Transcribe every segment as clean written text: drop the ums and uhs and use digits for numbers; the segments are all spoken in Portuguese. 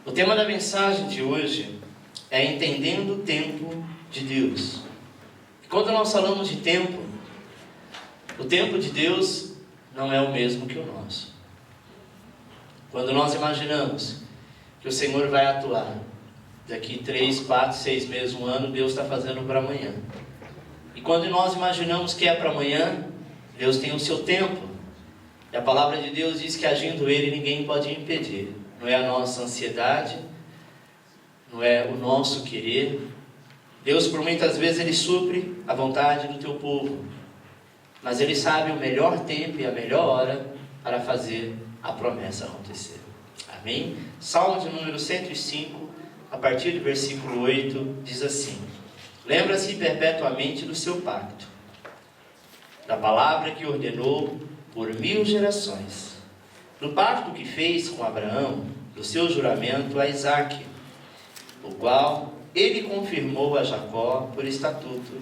O tema da mensagem de hoje é entendendo o tempo de Deus. Quando nós falamos de tempo, o tempo de Deus não é o mesmo que o nosso. Quando nós imaginamos que o Senhor vai atuar daqui 3, 4, 6 meses, um ano, Deus está fazendo para amanhã. E quando nós imaginamos que é para amanhã, Deus tem o seu tempo. E a palavra de Deus diz que agindo Ele, ninguém pode impedir. Não é a nossa ansiedade, não é o nosso querer. Deus, por muitas vezes, Ele supre a vontade do teu povo. Mas Ele sabe o melhor tempo e a melhor hora para fazer a promessa acontecer. Amém? Salmo de número 105, a partir do versículo 8, diz assim: lembra-se perpetuamente do seu pacto, da palavra que ordenou por 1000 gerações, do pacto que fez com Abraão, do seu juramento a Isaque, o qual ele confirmou a Jacó por estatuto,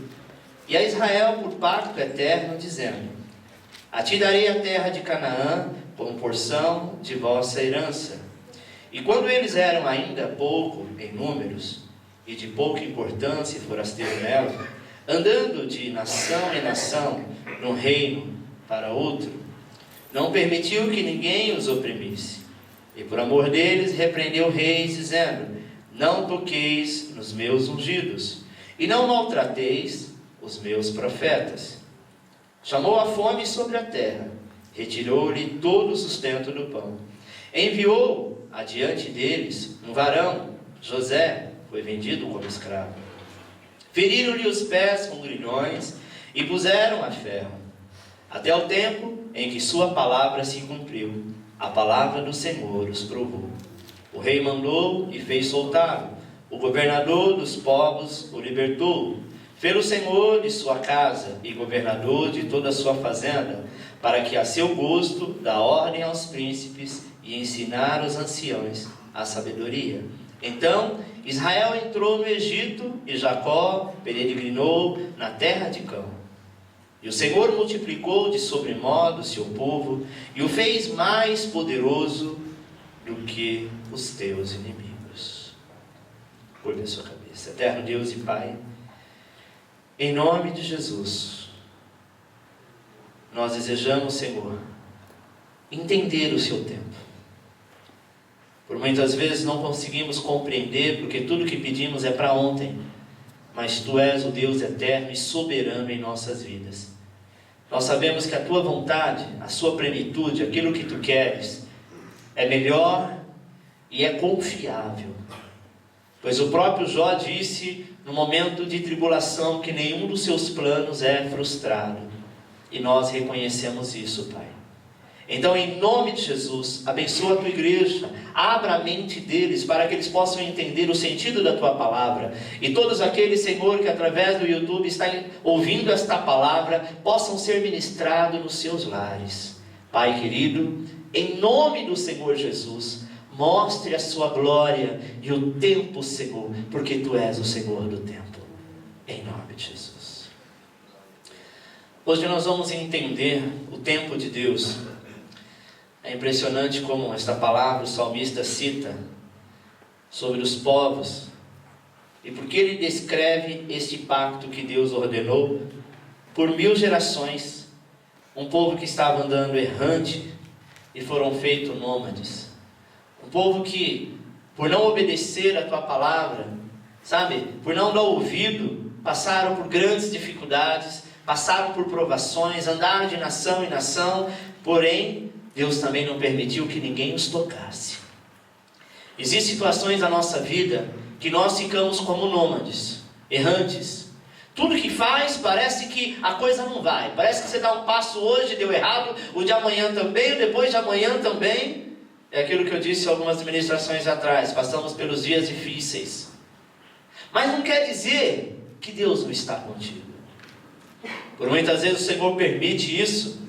e a Israel por pacto eterno, dizendo: a ti darei a terra de Canaã como porção de vossa herança. E quando eles eram ainda pouco em números, e de pouca importância e forasteiro nela, andando de nação em nação, num reino para outro, não permitiu que ninguém os oprimisse. E por amor deles repreendeu reis, dizendo: não toqueis nos meus ungidos, e não maltrateis os meus profetas. Chamou a fome sobre a terra, retirou-lhe todo o sustento do pão. Enviou adiante deles um varão, José, foi vendido como escravo. Feriram-lhe os pés com grilhões e puseram a ferro, até o tempo em que sua palavra se cumpriu. A palavra do Senhor os provou. O rei mandou e fez soltá-lo. O governador dos povos o libertou. Fez-o senhor de sua casa e governador de toda a sua fazenda, para que a seu gosto dá ordem aos príncipes e ensinar os anciãos a sabedoria. Então Israel entrou no Egito e Jacó peregrinou na terra de Cã. E o Senhor multiplicou de sobremodo o seu povo e o fez mais poderoso do que os teus inimigos. Curva a sua cabeça. Eterno Deus e Pai, em nome de Jesus, nós desejamos, Senhor, entender o seu tempo. Por muitas vezes não conseguimos compreender, porque tudo que pedimos é para ontem. Mas Tu és o Deus eterno e soberano em nossas vidas. Nós sabemos que a Tua vontade, a Sua plenitude, aquilo que Tu queres, é melhor e é confiável. Pois o próprio Jó disse, no momento de tribulação, que nenhum dos Seus planos é frustrado. E nós reconhecemos isso, Pai. Então, em nome de Jesus, abençoa a Tua igreja, abra a mente deles, para que eles possam entender o sentido da Tua palavra. E todos aqueles, Senhor, que através do YouTube estão ouvindo esta palavra, possam ser ministrados nos seus lares. Pai querido, em nome do Senhor Jesus, mostre a Sua glória e o tempo, Senhor, porque Tu és o Senhor do tempo. Em nome de Jesus. Hoje nós vamos entender o tempo de Deus. É impressionante como esta palavra o salmista cita sobre os povos, e porque ele descreve este pacto que Deus ordenou por 1000 gerações, um povo que estava andando errante e foram feitos nômades, um povo que, por não obedecer a Tua palavra, sabe, por não dar ouvido, passaram por grandes dificuldades, passaram por provações, andaram de nação em nação, porém Deus também não permitiu que ninguém os tocasse. Existem situações na nossa vida que nós ficamos como nômades, errantes. Tudo que faz parece que a coisa não vai. Parece que você dá um passo hoje, deu errado, o de amanhã também, o depois de amanhã também. É aquilo que eu disse algumas ministrações atrás, passamos pelos dias difíceis. Mas não quer dizer que Deus não está contigo. Por muitas vezes o Senhor permite isso.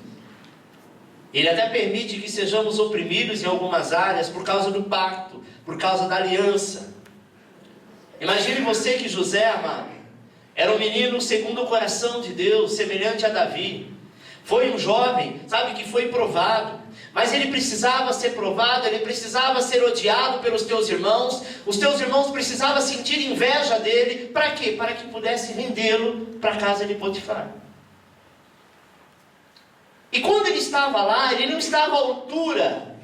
Ele até permite que sejamos oprimidos em algumas áreas por causa do pacto, por causa da aliança. Imagine você que José, amado, era um menino segundo o coração de Deus, semelhante a Davi. Foi um jovem, sabe, que foi provado. mas ele precisava ser provado, ele precisava ser odiado pelos teus irmãos, os teus irmãos precisavam sentir inveja dele, para quê? Para que pudesse vendê-lo para a casa de Potifar. E quando ele estava lá, ele não estava à altura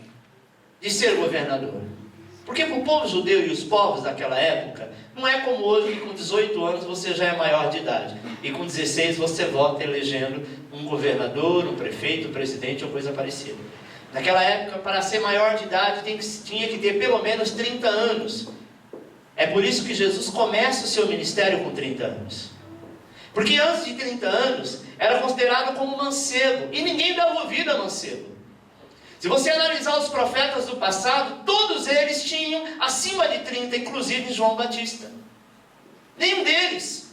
de ser governador. Porque para o povo judeu e os povos daquela época, não é como hoje que com 18 anos você já é maior de idade. E com 16 você vota elegendo um governador, um prefeito, um presidente ou coisa parecida. Naquela época, para ser maior de idade, tinha que ter pelo menos 30 anos. É por isso que Jesus começa o seu ministério com 30 anos. Porque antes de 30 anos, era considerado como mancebo. E ninguém dava ouvido a mancebo. Se você analisar os profetas do passado, todos eles tinham acima de 30, inclusive João Batista. Nenhum deles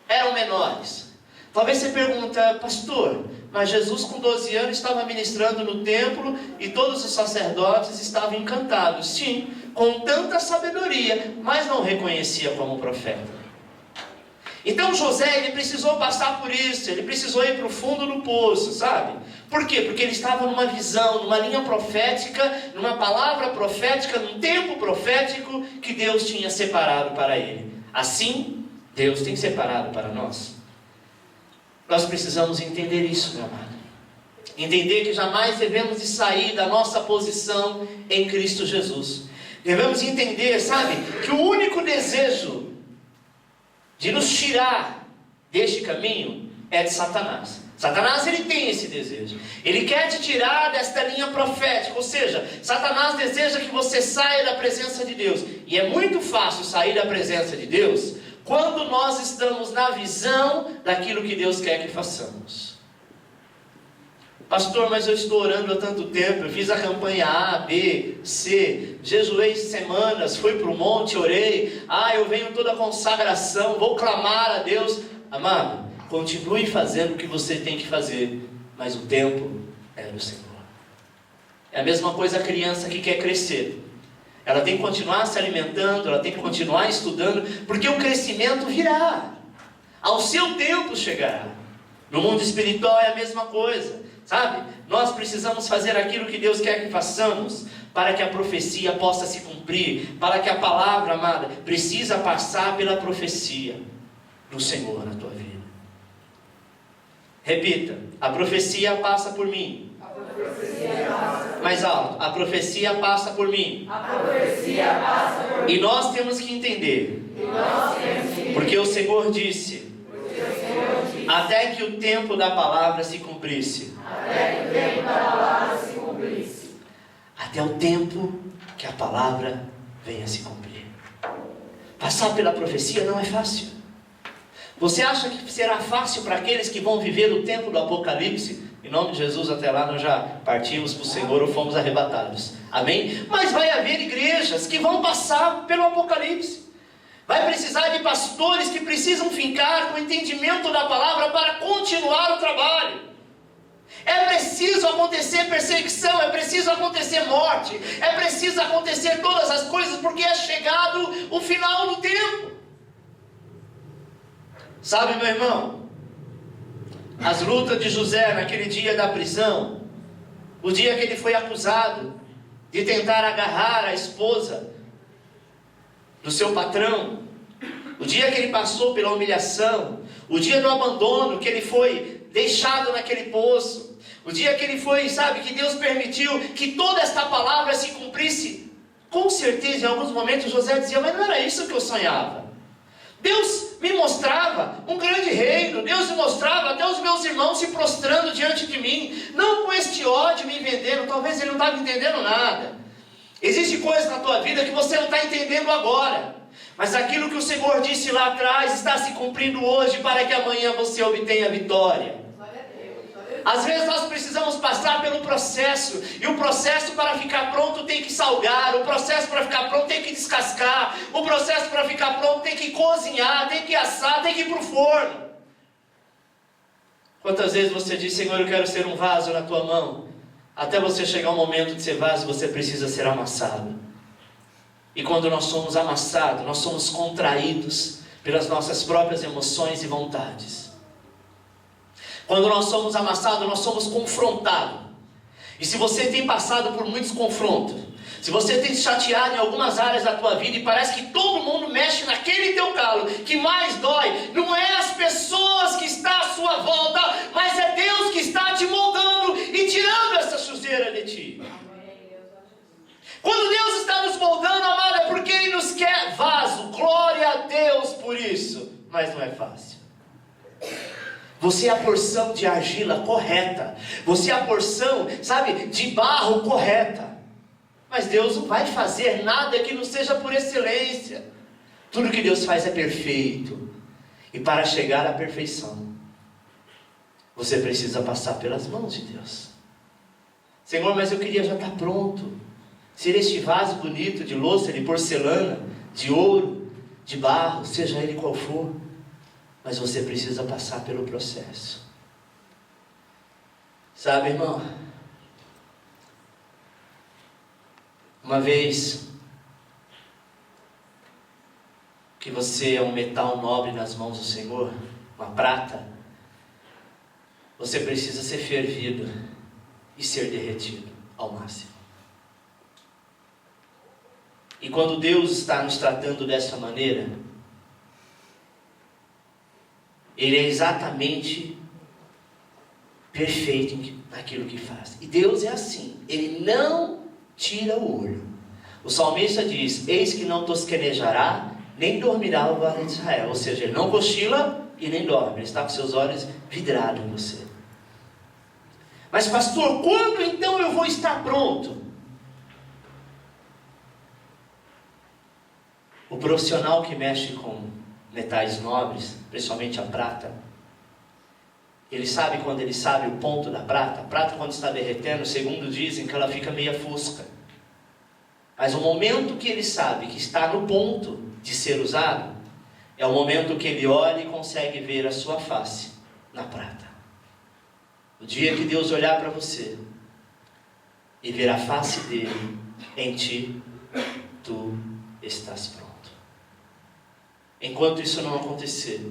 eram menores. Talvez você pergunta, pastor, mas Jesus com 12 anos estava ministrando no templo e todos os sacerdotes estavam encantados. Sim, com tanta sabedoria, mas não reconhecia como profeta. Então José, ele precisou passar por isso, ele precisou ir para o fundo do poço, sabe? Por quê? Porque ele estava numa visão, numa linha profética, numa palavra profética, num tempo profético que Deus tinha separado para ele. Assim, Deus tem separado para nós. Nós precisamos entender isso, meu amado. Entender que jamais devemos de sair da nossa posição em Cristo Jesus. Devemos entender, sabe, que o único desejo de nos tirar deste caminho é de Satanás. Satanás, ele tem esse desejo. Ele quer te tirar desta linha profética. Ou seja, Satanás deseja que você saia da presença de Deus. E é muito fácil sair da presença de Deus quando nós estamos na visão daquilo que Deus quer que façamos. Pastor, mas eu estou orando há tanto tempo, eu fiz a campanha A, B, C, jejuei semanas, fui para o monte, orei, eu venho toda a consagração, vou clamar a Deus. Amado, continue fazendo o que você tem que fazer, mas o tempo é do Senhor. É a mesma coisa a criança que quer crescer. Ela tem que continuar se alimentando, ela tem que continuar estudando, porque o crescimento virá, ao seu tempo chegará. No mundo espiritual é a mesma coisa. Sabe? Nós precisamos fazer aquilo que Deus quer que façamos, para que a profecia possa se cumprir, para que a palavra, amada, precisa passar pela profecia do Senhor na tua vida. Repita, a profecia passa por mim. A profecia passa por mais alto, a profecia passa por mim. A profecia passa por mim. E nós temos que entender, porque o Senhor disse, até que o tempo da palavra se cumprisse. Até que o tempo da palavra se cumprisse. Até o tempo que a palavra venha se cumprir. Passar pela profecia não é fácil. Você acha que será fácil para aqueles que vão viver o tempo do Apocalipse? Em nome de Jesus, até lá nós já partimos para o Senhor ou fomos arrebatados. Amém? Mas vai haver igrejas que vão passar pelo Apocalipse. Vai precisar de pastores que precisam ficar com o entendimento da palavra para continuar o trabalho. É preciso acontecer perseguição, é preciso acontecer morte, é preciso acontecer todas as coisas, porque é chegado o final do tempo. Sabe, meu irmão, as lutas de José naquele dia da prisão, o dia que ele foi acusado de tentar agarrar a esposa do seu patrão, o dia que ele passou pela humilhação, o dia do abandono, que ele foi deixado naquele poço, o dia que ele foi, sabe, que Deus permitiu que toda esta palavra se cumprisse. Com certeza, em alguns momentos, José dizia, mas não era isso que eu sonhava. Deus me mostrava um grande reino, Deus me mostrava até os meus irmãos se prostrando diante de mim, não com este ódio me vendendo, talvez ele não estava entendendo nada. Existe coisa na tua vida que você não está entendendo agora, mas aquilo que o Senhor disse lá atrás está se cumprindo hoje, para que amanhã você obtenha vitória. Às vezes nós precisamos passar pelo processo, e o processo para ficar pronto tem que salgar, o processo para ficar pronto tem que descascar, o processo para ficar pronto tem que cozinhar, tem que assar, tem que ir para o forno. Quantas vezes você diz, Senhor, eu quero ser um vaso na tua mão? Até você chegar ao momento de ser vaso, você precisa ser amassado. E quando nós somos amassados, nós somos contraídos pelas nossas próprias emoções e vontades. Quando nós somos amassados, nós somos confrontados. E se você tem passado por muitos confrontos, se você tem se chateado em algumas áreas da tua vida e parece que todo mundo mexe naquele teu calo, que mais dói, não é as pessoas que estão à sua volta, mas é Deus que está te moldando e tirando essa sujeira de ti. Quando Deus está nos moldando, amado, é porque Ele nos quer vaso. Glória a Deus por isso. Mas não é fácil. Você é a porção de argila correta. Você é a porção, sabe, de barro correta. Mas Deus não vai fazer nada que não seja por excelência. Tudo que Deus faz é perfeito. E para chegar à perfeição, você precisa passar pelas mãos de Deus. Senhor, mas eu queria já estar pronto. Ser este vaso bonito de louça, de porcelana, de ouro, de barro, seja ele qual for. Mas você precisa passar pelo processo. Sabe, irmão? Uma vez que você é um metal nobre nas mãos do Senhor, uma prata, você precisa ser fervido e ser derretido ao máximo. E quando Deus está nos tratando dessa maneira, Ele é exatamente perfeito naquilo que faz. E Deus é assim, Ele não tira o olho. O salmista diz: eis que não tosquenejará, nem dormirá o vale de Israel. Ou seja, Ele não cochila e nem dorme. Ele está com seus olhos vidrados em você. Mas pastor, quando então eu vou estar pronto? O profissional que mexe com metais nobres, principalmente a prata, ele sabe quando ele sabe o ponto da prata. A prata, quando está derretendo, segundo dizem, que ela fica meia fosca. Mas o momento que ele sabe que está no ponto de ser usado, é o momento que ele olha e consegue ver a sua face na prata. O dia que Deus olhar para você e ver a face dele em ti, tu estás pronto. Enquanto isso não acontecer,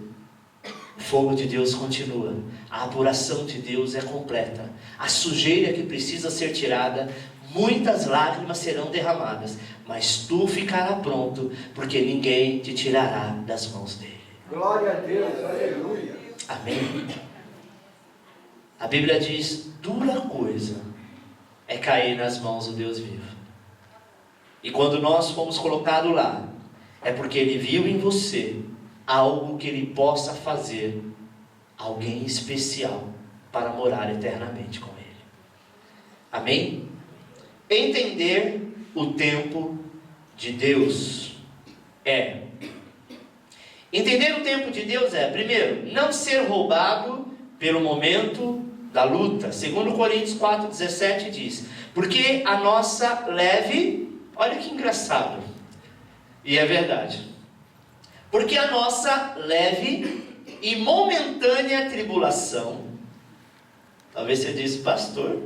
o fogo de Deus continua, a apuração de Deus é completa, a sujeira que precisa ser tirada, muitas lágrimas serão derramadas, mas tu ficarás pronto, porque ninguém te tirará das mãos dele. Glória a Deus, aleluia. Amém? A Bíblia diz: dura coisa é cair nas mãos do Deus vivo. E quando nós fomos colocados lá, é porque Ele viu em você algo que Ele possa fazer, alguém especial para morar eternamente com Ele. Amém? Entender o tempo de Deus é... Entender o tempo de Deus é, primeiro, não ser roubado pelo momento da luta. Segundo Coríntios 4,17 diz: porque a nossa leve... Olha que engraçado. E é verdade. Porque a nossa leve e momentânea tribulação... Talvez você disse: pastor,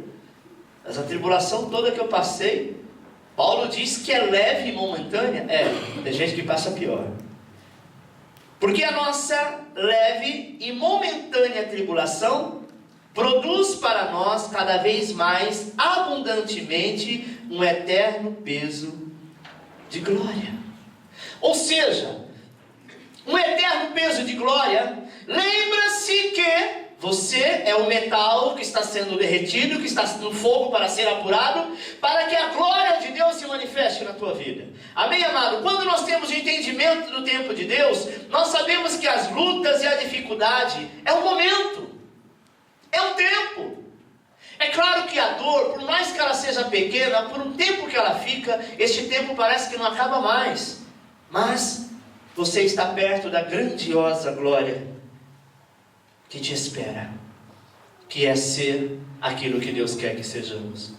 essa tribulação toda que eu passei, Paulo diz que é leve e momentânea. Tem gente que passa pior. Porque a nossa leve e momentânea tribulação produz para nós cada vez mais abundantemente um eterno peso de glória. Ou seja, um eterno peso de glória. Lembra-se que você é o metal que está sendo derretido, que está no fogo para ser apurado, para que a glória de Deus se manifeste na tua vida. Amém, amado? Quando nós temos o entendimento do tempo de Deus, nós sabemos que as lutas e a dificuldade é um momento, é um tempo. É claro que a dor, por mais que ela seja pequena, por um tempo que ela fica, este tempo parece que não acaba mais. Mas você está perto da grandiosa glória que te espera, que é ser aquilo que Deus quer que sejamos.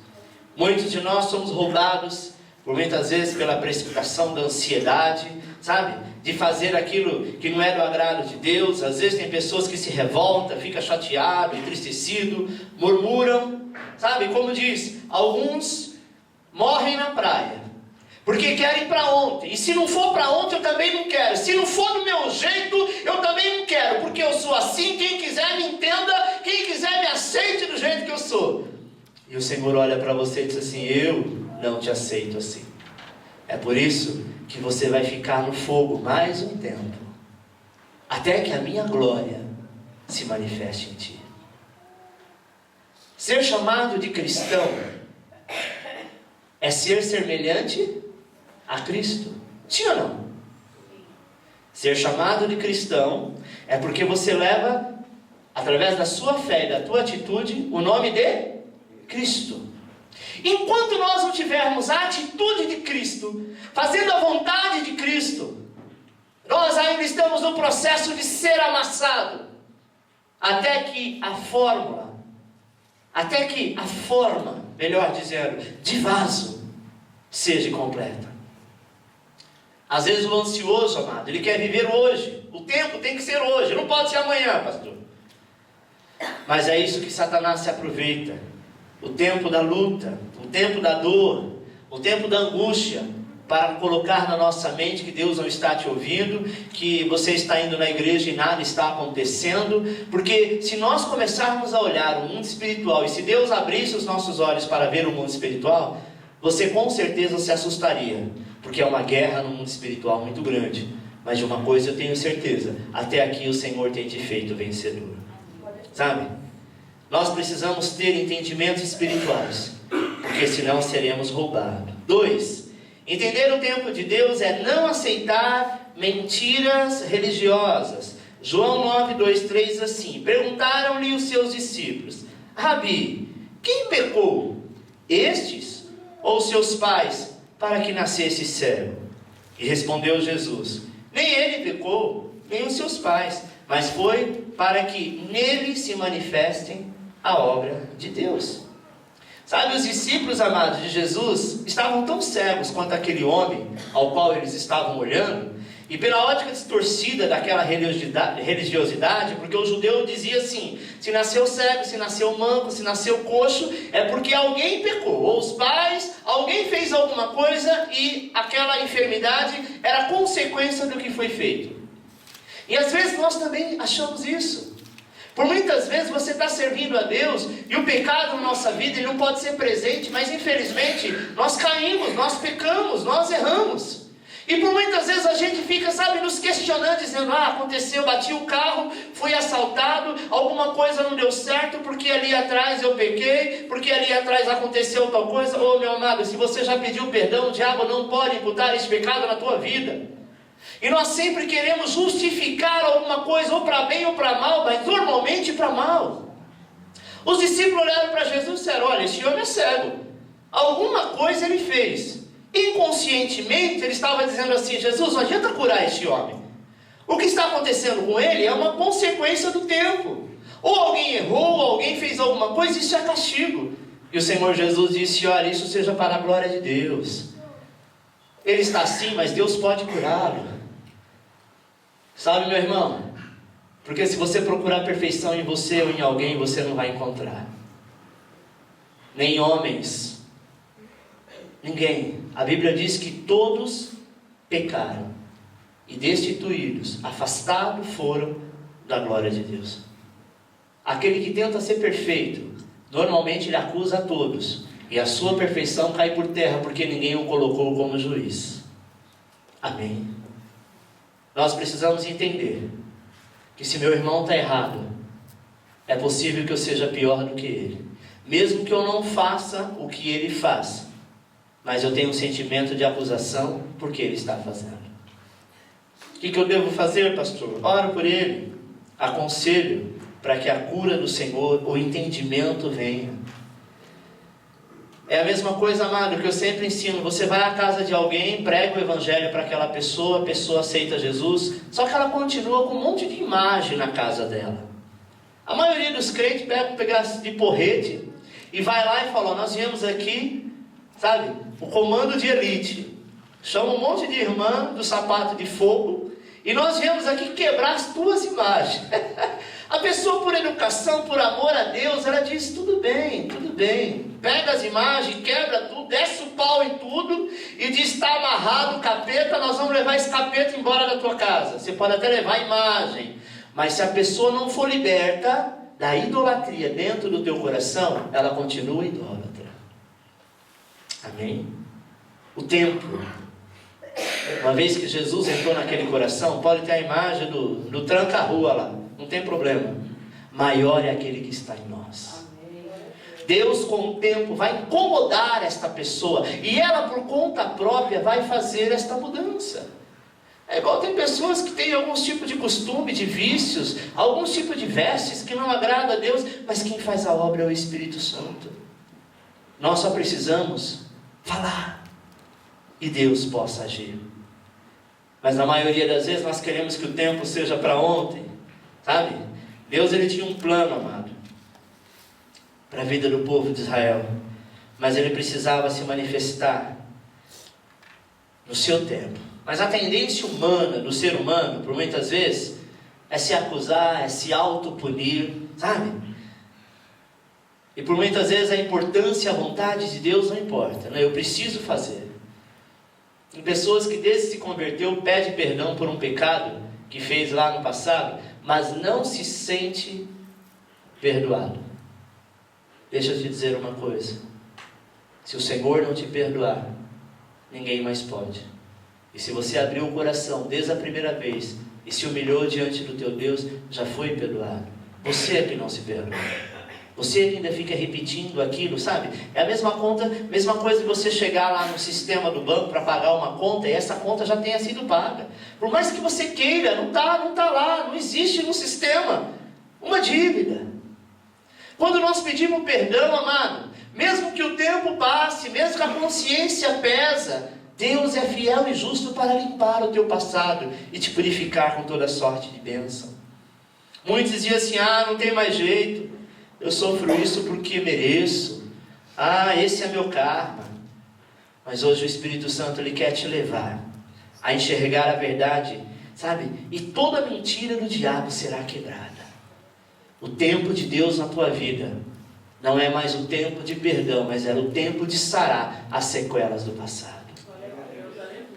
Muitos de nós somos roubados, por muitas vezes pela precipitação da ansiedade, sabe? De fazer aquilo que não é do agrado de Deus. Às vezes tem pessoas que se revoltam, ficam chateados, entristecidos, murmuram, sabe? Como diz, alguns morrem na praia, porque querem para ontem. E se não for para ontem, eu também não quero. Se não for do meu jeito, eu também não quero. Porque eu sou assim, quem quiser me entenda, quem quiser me aceite do jeito que eu sou. E o Senhor olha para você e diz assim: eu não te aceito assim. É por isso que você vai ficar no fogo mais um tempo, até que a minha glória se manifeste em ti. Ser chamado de cristão é ser semelhante a Cristo. Sim ou não? Ser chamado de cristão é porque você leva, através da sua fé e da tua atitude, o nome de Cristo. Enquanto nós não tivermos a atitude de Cristo, fazendo a vontade de Cristo, nós ainda estamos no processo de ser amassado, até que a forma, melhor dizendo, de vaso, seja completa. Às vezes o ansioso, amado, ele quer viver hoje. O tempo tem que ser hoje, não pode ser amanhã, pastor. Mas é isso que Satanás se aproveita. O tempo da luta, o tempo da dor, o tempo da angústia, para colocar na nossa mente que Deus não está te ouvindo, que você está indo na igreja e nada está acontecendo. Porque se nós começarmos a olhar o mundo espiritual, e se Deus abrisse os nossos olhos para ver o mundo espiritual, você com certeza se assustaria, porque é uma guerra no mundo espiritual muito grande. Mas de uma coisa eu tenho certeza: até aqui o Senhor tem te feito vencedor. Sabe? Nós precisamos ter entendimentos espirituais, porque senão seremos roubados. 2. Entender o tempo de Deus é não aceitar mentiras religiosas. João 9:2-3 assim: perguntaram-lhe os seus discípulos: Rabi, quem pecou? Estes ou seus pais, para que nascesse cego? E respondeu Jesus: nem ele pecou, nem os seus pais, mas foi para que nele se manifestem a obra de Deus. Sabe, os discípulos amados de Jesus estavam tão cegos quanto aquele homem ao qual eles estavam olhando, e pela ótica distorcida daquela religiosidade, porque o judeu dizia assim: se nasceu cego, se nasceu manco, se nasceu coxo, é porque alguém pecou, ou os pais, alguém fez alguma coisa, e aquela enfermidade era consequência do que foi feito. E às vezes nós também achamos isso. Por muitas vezes você está servindo a Deus e o pecado na nossa vida ele não pode ser presente, mas infelizmente nós caímos, nós pecamos, nós erramos. E por muitas vezes a gente fica, sabe, nos questionando, dizendo: aconteceu, bati o carro, fui assaltado, alguma coisa não deu certo, porque ali atrás eu pequei, porque ali atrás aconteceu tal coisa. Ô meu amado, se você já pediu perdão, o diabo não pode imputar esse pecado na tua vida. E nós sempre queremos justificar alguma coisa, ou para bem ou para mal, mas normalmente para mal. Os discípulos olharam para Jesus e disseram: olha, esse homem é cego, alguma coisa ele fez. Inconscientemente ele estava dizendo assim: Jesus, não adianta curar este homem. O que está acontecendo com ele é uma consequência do tempo. Ou alguém errou, ou alguém fez alguma coisa, isso é castigo. E o Senhor Jesus disse: olha, isso seja para a glória de Deus. Ele está assim, mas Deus pode curá-lo. Sabe, meu irmão? Porque se você procurar perfeição em você ou em alguém, você não vai encontrar. Nem homens, ninguém. A Bíblia diz que todos pecaram e destituídos, afastados foram da glória de Deus. Aquele que tenta ser perfeito, normalmente ele acusa a todos, e a sua perfeição cai por terra, porque ninguém o colocou como juiz. Amém? Nós precisamos entender que se meu irmão está errado, é possível que eu seja pior do que ele. Mesmo que eu não faça o que ele faz, mas eu tenho um sentimento de acusação porque ele está fazendo. O que eu devo fazer, pastor? Oro por ele, aconselho para que a cura do Senhor, o entendimento venha. É a mesma coisa, amado, que eu sempre ensino. Você vai à casa de alguém, prega o evangelho para aquela pessoa, a pessoa aceita Jesus, só que ela continua com um monte de imagem na casa dela. A maioria dos crentes pega um pedaço de porrete e vai lá e fala: nós viemos aqui, sabe, o comando de elite, chama um monte de irmã do sapato de fogo, e nós viemos aqui quebrar as tuas imagens. A pessoa, por educação, por amor a Deus, ela diz: tudo bem, pega as imagens, quebra tudo, desce o pau em tudo e diz: está amarrado o capeta, nós vamos levar esse capeta embora da tua casa. Você pode até levar a imagem, mas se a pessoa não for liberta da idolatria dentro do teu coração, ela continua idólatra. Amém? O tempo. Uma vez que Jesus entrou naquele coração, pode ter a imagem do tranca-rua lá, não tem problema. Maior é aquele que está em nós. Deus com o tempo vai incomodar esta pessoa, e ela por conta própria vai fazer esta mudança. É igual tem pessoas que têm alguns tipos de costume, de vícios, alguns tipos de vestes que não agrada a Deus, mas quem faz a obra é o Espírito Santo. Nós só precisamos falar e Deus possa agir. Mas na maioria das vezes nós queremos que o tempo seja para ontem, sabe? Deus ele tinha um plano, amado, para a vida do povo de Israel, mas ele precisava se manifestar no seu tempo. Mas a tendência humana, do ser humano, por muitas vezes, é se acusar, é se autopunir, sabe? E por muitas vezes a importância, a vontade de Deus não importa, né? Eu preciso fazer. Tem pessoas que desde que se converteu, pede perdão por um pecado que fez lá no passado, mas não se sente perdoado. Deixa eu te dizer uma coisa: se o Senhor não te perdoar, ninguém mais pode. E se você abriu o coração desde a primeira vez e se humilhou diante do teu Deus, já foi perdoado. Você é que não se perdoa. Você ainda fica repetindo aquilo, sabe? É a mesma coisa que você chegar lá no sistema do banco para pagar uma conta e essa conta já tenha sido paga. Por mais que você queira, não está lá, não existe no sistema uma dívida. Quando nós pedimos perdão, amado, mesmo que o tempo passe, mesmo que a consciência pesa, Deus é fiel e justo para limpar o teu passado e te purificar com toda sorte de bênção. Muitos diziam assim: não tem mais jeito, eu sofro isso porque mereço, esse é meu karma. Mas hoje o Espírito Santo ele quer te levar a enxergar a verdade, sabe? E toda mentira do diabo será quebrada. O tempo de Deus na tua vida não é mais o tempo de perdão, mas era o tempo de sarar as sequelas do passado.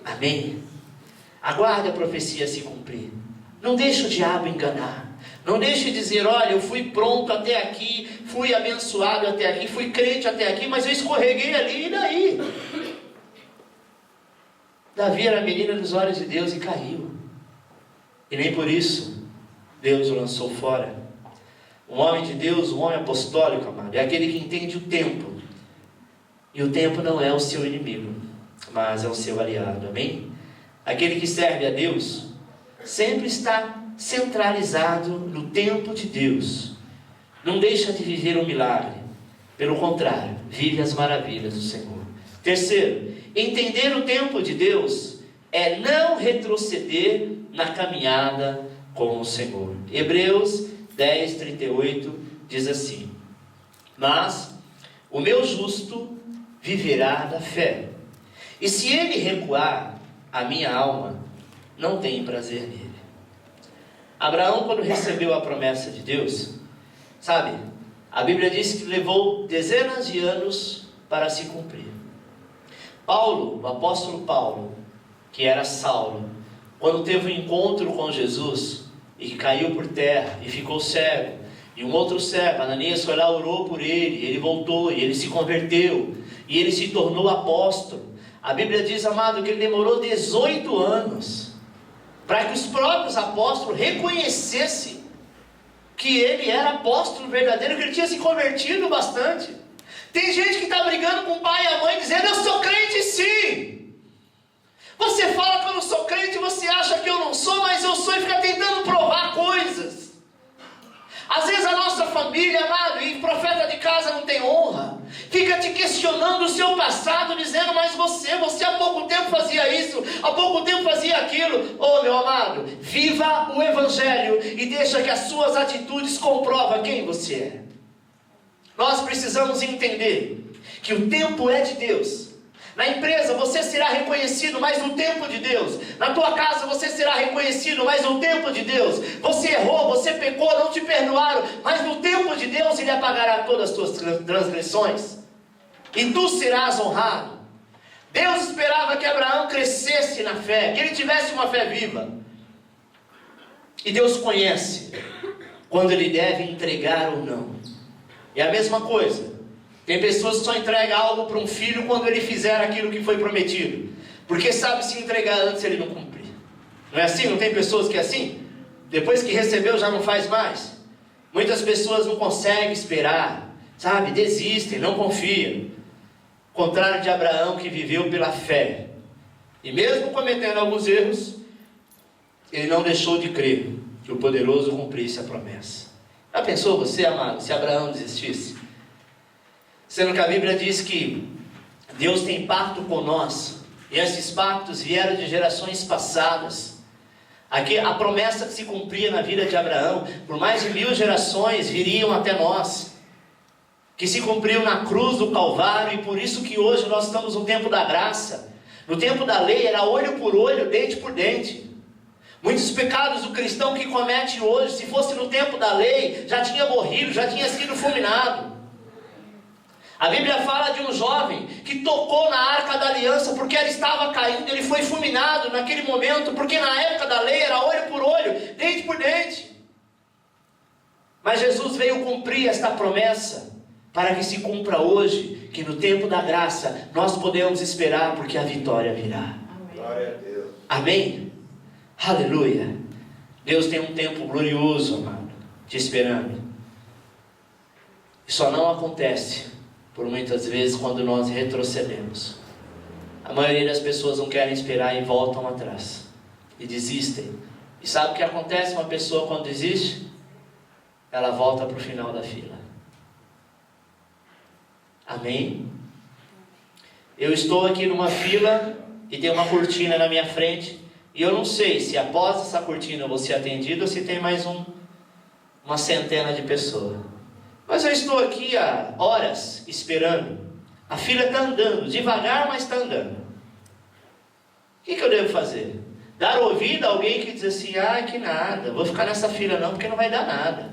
Amém? Aguarde a profecia se cumprir. Não deixe o diabo enganar. Não deixe dizer: olha, eu fui pronto até aqui, fui abençoado até aqui, fui crente até aqui, mas eu escorreguei ali, e daí? Davi era a menina dos olhos de Deus e caiu. E nem por isso Deus o lançou fora. Um homem de Deus, um homem apostólico, amado, é aquele que entende o tempo. E o tempo não é o seu inimigo, mas é o seu aliado, amém? Aquele que serve a Deus sempre está centralizado no tempo de Deus. Não deixa de viver um milagre. Pelo contrário, vive as maravilhas do Senhor. Terceiro, entender o tempo de Deus é não retroceder na caminhada com o Senhor. Hebreus 10:38 diz assim: mas o meu justo viverá da fé, e se ele recuar, a minha alma não tem prazer nele. Abraão, quando recebeu a promessa de Deus, sabe, a Bíblia diz que levou dezenas de anos para se cumprir. Paulo, o apóstolo Paulo, que era Saulo, quando teve um encontro com Jesus e caiu por terra e ficou cego, e um outro cego, Ananias, foi lá, orou por ele, ele voltou e ele se converteu e ele se tornou apóstolo. A Bíblia diz, amado, que ele demorou 18 anos para que os próprios apóstolos reconhecessem que ele era apóstolo verdadeiro, que ele tinha se convertido bastante. Tem gente que está brigando com o pai e a mãe dizendo: eu sou crente sim. Você fala que eu não sou crente, você acha que eu não sou, mas eu sou, e fica tentando provar coisas. Às vezes a nossa família, amado, e profeta de casa não tem honra, fica te questionando o seu passado, dizendo: mas você há pouco tempo fazia isso, há pouco tempo fazia aquilo. Oh, meu amado, viva o Evangelho e deixa que as suas atitudes comprovam quem você é. Nós precisamos entender que o tempo é de Deus. Na empresa você será reconhecido, mas no tempo de Deus. Na tua casa você será reconhecido, mas no tempo de Deus. Você errou, você pecou, não te perdoaram, mas no tempo de Deus Ele apagará todas as tuas transgressões, e tu serás honrado. Deus esperava que Abraão crescesse na fé, que ele tivesse uma fé viva. E Deus conhece quando ele deve entregar ou não. E a mesma coisa, Tem pessoas que só entregam algo para um filho quando ele fizer aquilo que foi prometido, porque sabe se entregar antes ele não cumprir. Não é assim? Não tem pessoas que é assim? Depois que recebeu já não faz mais. Muitas pessoas não conseguem esperar, sabe? Desistem, não confiam. Contrário de Abraão, que viveu pela fé. E mesmo cometendo alguns erros, ele não deixou de crer que o poderoso cumprisse a promessa. Já pensou você, amado, se Abraão desistisse? Sendo que a Bíblia diz que Deus tem pacto com nós, e esses pactos vieram de gerações passadas. Aqui, a promessa que se cumpria na vida de Abraão, por mais de 1000 gerações viriam até nós, que se cumpriu na cruz do Calvário, e por isso que hoje nós estamos no tempo da graça. No tempo da lei era olho por olho, dente por dente. Muitos pecados do cristão que comete hoje, se fosse no tempo da lei, já tinha morrido, já tinha sido fulminado. A Bíblia fala de um jovem que tocou na arca da aliança porque ela estava caindo, ele foi fulminado naquele momento, porque na época da lei era olho por olho, dente por dente. Mas Jesus veio cumprir esta promessa, para que se cumpra hoje, que no tempo da graça nós podemos esperar, porque a vitória virá. Glória a Deus. Amém? Aleluia. Deus tem um tempo glorioso, amado, te esperando. E só não acontece por muitas vezes quando nós retrocedemos. A maioria das pessoas não querem esperar e voltam atrás e desistem. E sabe o que acontece uma pessoa quando desiste? Ela volta para o final da fila. Amém? Eu estou aqui numa fila e tem uma cortina na minha frente, e eu não sei se após essa cortina eu vou ser atendido ou se tem mais uma centena de pessoas. Mas eu estou aqui há horas esperando. A fila está andando, devagar, mas está andando. O que eu devo fazer? Dar ouvido a alguém que diz assim: ah, que nada, vou ficar nessa fila não, porque não vai dar nada.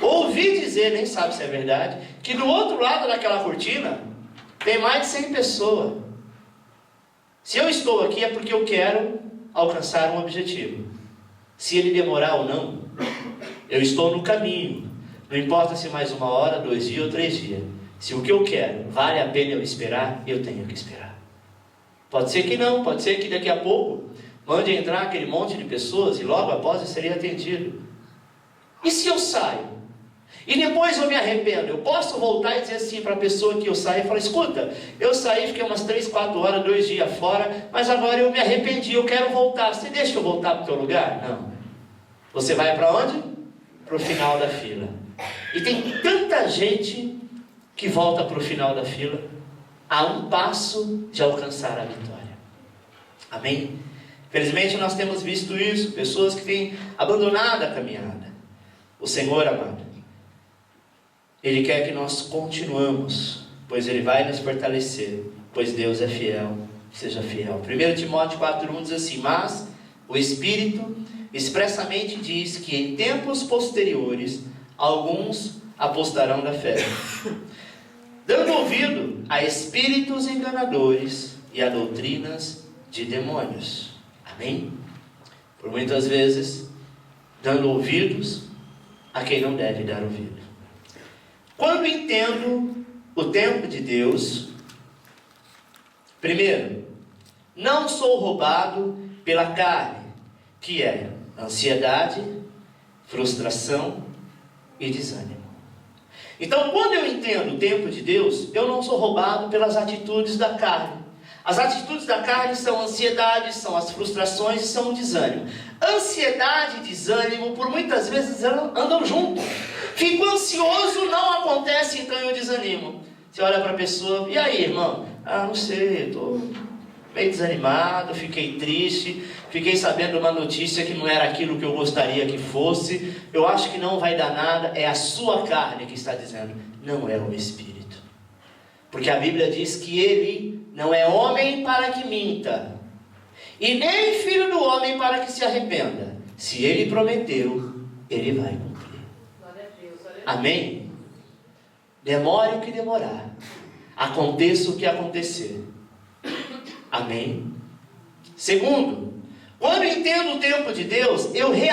Ouvi dizer, nem sabe se é verdade, que do outro lado daquela cortina tem mais de 100 pessoas. Se eu estou aqui é porque eu quero alcançar um objetivo. Se ele demorar ou não, eu estou no caminho. Não importa se mais 1 hora, 2 dias ou 3 dias. Se o que eu quero vale a pena eu esperar, eu tenho que esperar. Pode ser que não, pode ser que daqui a pouco mande entrar aquele monte de pessoas e logo após eu serei atendido. E se eu saio? E depois eu me arrependo, eu posso voltar e dizer assim para a pessoa que eu saí e falar: escuta, eu saí, fiquei umas 3, 4 horas, 2 dias fora, mas agora eu me arrependi, eu quero voltar. Você deixa eu voltar para o teu lugar? Não. Você vai para onde? Para o final da fila. E tem tanta gente que volta para o final da fila a um passo de alcançar a vitória. Amém? Felizmente nós temos visto isso, pessoas que têm abandonado a caminhada. O Senhor, amado, Ele quer que nós continuamos, pois Ele vai nos fortalecer, pois Deus é fiel, seja fiel. 1 Timóteo 4,1 diz assim: mas o Espírito expressamente diz que em tempos posteriores alguns apostarão da fé, dando ouvido a espíritos enganadores e a doutrinas de demônios. Amém? Por muitas vezes, dando ouvidos a quem não deve dar ouvido. Quando entendo o tempo de Deus, primeiro, não sou roubado pela carne, que é ansiedade, frustração e desânimo. Então, quando eu entendo o tempo de Deus, eu não sou roubado pelas atitudes da carne. As atitudes da carne são a ansiedade, são as frustrações e são o desânimo. Ansiedade e desânimo, por muitas vezes, andam juntos. Fico ansioso, não acontece, então eu desanimo. Você olha para a pessoa: e aí, irmão? Ah, não sei, eu estou meio desanimado, fiquei triste, fiquei sabendo uma notícia que não era aquilo que eu gostaria que fosse, eu acho que não vai dar nada. É a sua carne que está dizendo, não é o Espírito. Porque a Bíblia diz que Ele não é homem para que minta, e nem filho do homem para que se arrependa. Se Ele prometeu, Ele vai cumprir. Amém? Demore o que demorar, aconteça o que acontecer. Amém? Segundo, quando eu entendo o tempo de Deus, eu realizo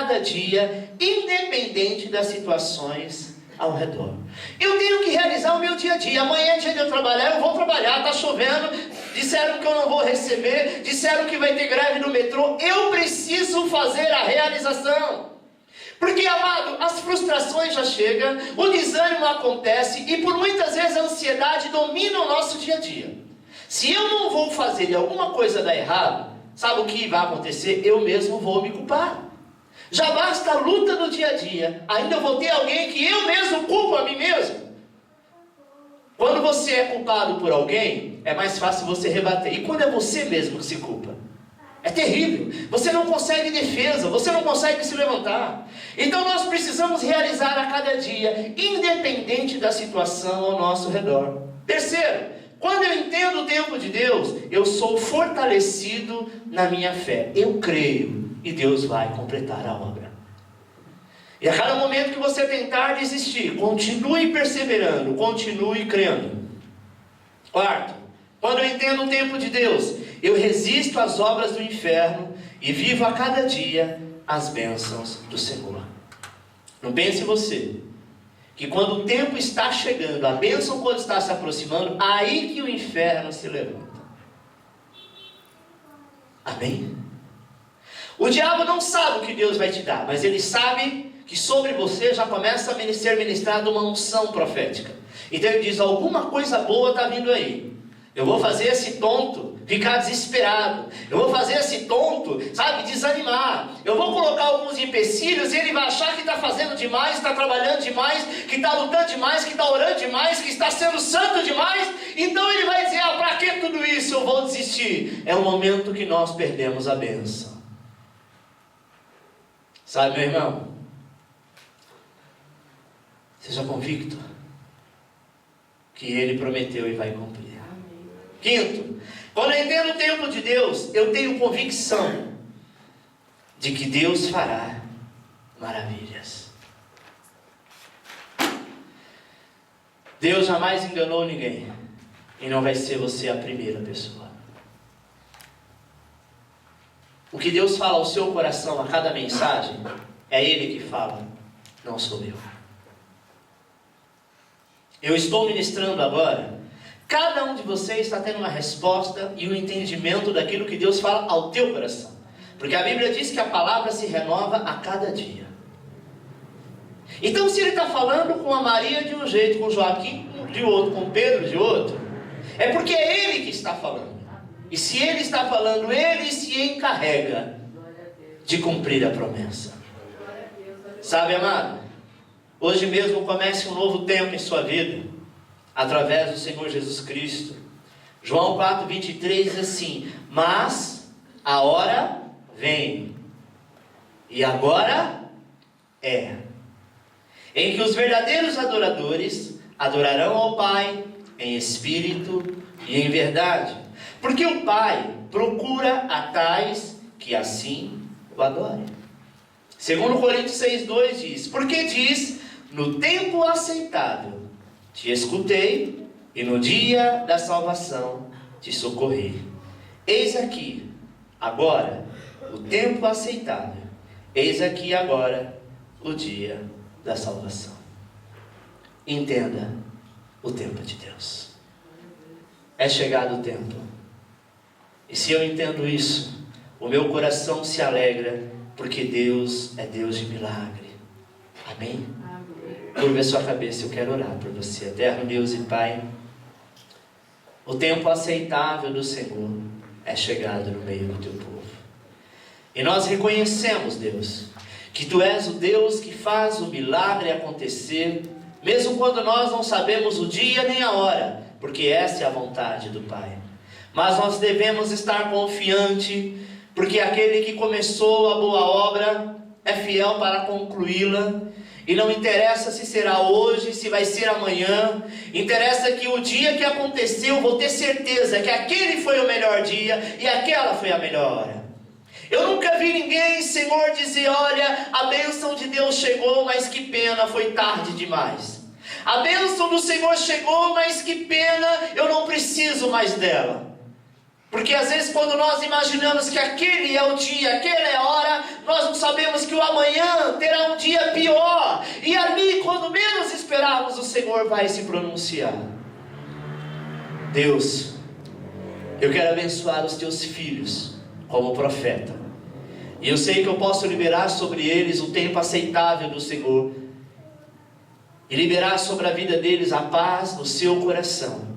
cada dia, independente das situações ao redor. Eu tenho que realizar o meu dia a dia. Amanhã é dia de eu trabalhar, eu vou trabalhar, está chovendo, disseram que eu não vou receber, disseram que vai ter greve no metrô. Eu preciso fazer a realização. Porque, amado, as frustrações já chegam, o desânimo acontece e por muitas vezes a ansiedade domina o nosso dia a dia. Se eu não vou fazer e alguma coisa dar errado, sabe o que vai acontecer? Eu mesmo vou me culpar. Já basta a luta do dia a dia, ainda eu vou ter alguém que eu mesmo culpo a mim mesmo. Quando você é culpado por alguém, é mais fácil você rebater. E quando é você mesmo que se culpa? É terrível. Você não consegue defesa, você não consegue se levantar. Então nós precisamos realizar a cada dia, independente da situação ao nosso redor. Terceiro, quando eu entendo o tempo de Deus, eu sou fortalecido na minha fé. Eu creio e Deus vai completar a obra. E a cada momento que você tentar desistir, continue perseverando, continue crendo. Quarto, quando eu entendo o tempo de Deus, eu resisto às obras do inferno e vivo a cada dia as bênçãos do Senhor. Não pense você, que quando o tempo está chegando, a bênção quando está se aproximando, aí que o inferno se levanta. Amém? O diabo não sabe o que Deus vai te dar, mas ele sabe que sobre você já começa a ser ministrada uma unção profética. Então ele diz, alguma coisa boa está vindo aí. Eu vou fazer esse tonto ficar desesperado. Eu vou fazer esse tonto, sabe, desanimar. Eu vou colocar alguns empecilhos e ele vai achar que está fazendo demais, está trabalhando demais, que está lutando demais, que está orando demais, que está sendo santo demais. Então ele vai dizer, para que tudo isso? Eu vou desistir. É o momento que nós perdemos a bênção. Sabe, meu irmão? Seja convicto que ele prometeu e vai cumprir. Quinto, quando eu entendo o tempo de Deus, eu tenho convicção de que Deus fará maravilhas. Deus jamais enganou ninguém, e não vai ser você a primeira pessoa. O que Deus fala ao seu coração a cada mensagem, é Ele que fala, não sou eu. Eu estou ministrando agora. Cada um de vocês está tendo uma resposta e um entendimento daquilo que Deus fala ao teu coração. Porque a Bíblia diz que a palavra se renova a cada dia. Então se ele está falando com a Maria de um jeito, com Joaquim de outro, com Pedro de outro, é porque é ele que está falando. E se ele está falando, ele se encarrega de cumprir a promessa. Sabe, amado? Hoje mesmo comece um novo tempo em sua vida, através do Senhor Jesus Cristo. João 4:23 diz assim, mas a hora vem, e agora é, em que os verdadeiros adoradores adorarão ao Pai em espírito e em verdade, porque o Pai procura a tais que assim o adorem. Segundo Coríntios 6:2 diz, porque diz, no tempo aceitável te escutei, e no dia da salvação te socorri. Eis aqui, agora, o tempo aceitável. Eis aqui, agora, o dia da salvação. Entenda o tempo de Deus. É chegado o tempo. E se eu entendo isso, o meu coração se alegra, porque Deus é Deus de milagre. Amém? Curva a sua cabeça, eu quero orar por você. Eterno Deus e Pai, o tempo aceitável do Senhor é chegado no meio do teu povo. E nós reconhecemos, Deus, que Tu és o Deus que faz o milagre acontecer, mesmo quando nós não sabemos o dia nem a hora, porque essa é a vontade do Pai. Mas nós devemos estar confiantes, porque aquele que começou a boa obra é fiel para concluí-la. E não interessa se será hoje, se vai ser amanhã. Interessa que o dia que aconteceu, vou ter certeza que aquele foi o melhor dia e aquela foi a melhor hora. Eu nunca vi ninguém, Senhor, dizer, olha, a bênção de Deus chegou, mas que pena, foi tarde demais. A bênção do Senhor chegou, mas que pena, eu não preciso mais dela. Porque às vezes quando nós imaginamos que aquele é o dia, aquela é a hora, nós não sabemos que o amanhã terá um dia pior. E ali, quando menos esperarmos, o Senhor vai se pronunciar. Deus, eu quero abençoar os teus filhos como profeta. E eu sei que eu posso liberar sobre eles o tempo aceitável do Senhor. E liberar sobre a vida deles a paz no seu coração.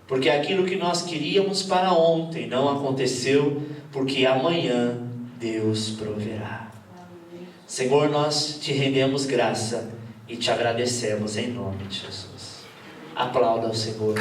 Porque aquilo que nós queríamos para ontem não aconteceu, porque amanhã Deus proverá. Senhor, nós te rendemos graça e te agradecemos em nome de Jesus. Aplauda ao Senhor.